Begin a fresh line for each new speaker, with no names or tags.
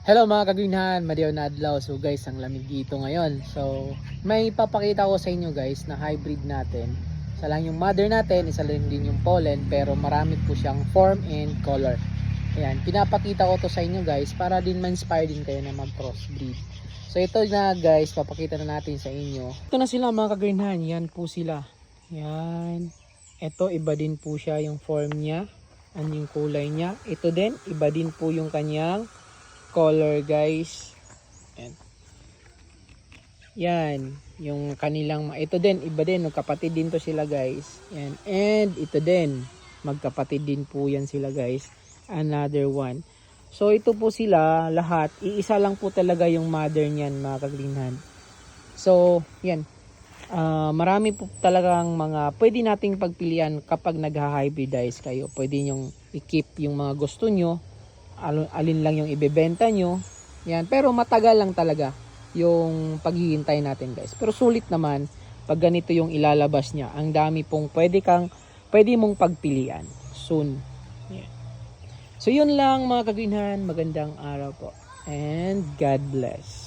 Hello mga kagrinhan, Mario Nadlaw. So guys, ang lamig dito ngayon. So may papakita ko sa inyo guys na hybrid natin. Isa lang yung mother natin, isa lang din yung pollen, pero marami po siyang form and color. Ayan, pinapakita ko to sa inyo guys para din ma-inspire din kayo na mag-crossbreed. So ito na guys, papakita na natin sa inyo. Ito na sila mga kagrinhan, yan po sila. Yan. Ito iba din po siya yung form niya, yung kulay niya. Ito din, iba din po yung kanyang color guys. Yan yung kanilang, ito din iba din, magkapatid din to sila guys. Yan. And ito din magkapatid din po yan sila guys, another one. So ito po sila lahat, iisa lang po talaga yung mother niyan mga kagrinhan. So yan, marami po talagang mga pwede nating pagpilian kapag nagha-hybridize kayo. Pwede nyong i-keep yung mga gusto nyo, alin lang yung ibebenta nyo. Yan. Pero matagal lang talaga yung paghihintay natin guys. Pero sulit naman pag ganito yung ilalabas niya. Ang dami pong pwede mong pagpilian soon. Yan. So yun lang mga kagrinhan. Magandang araw po. And God bless.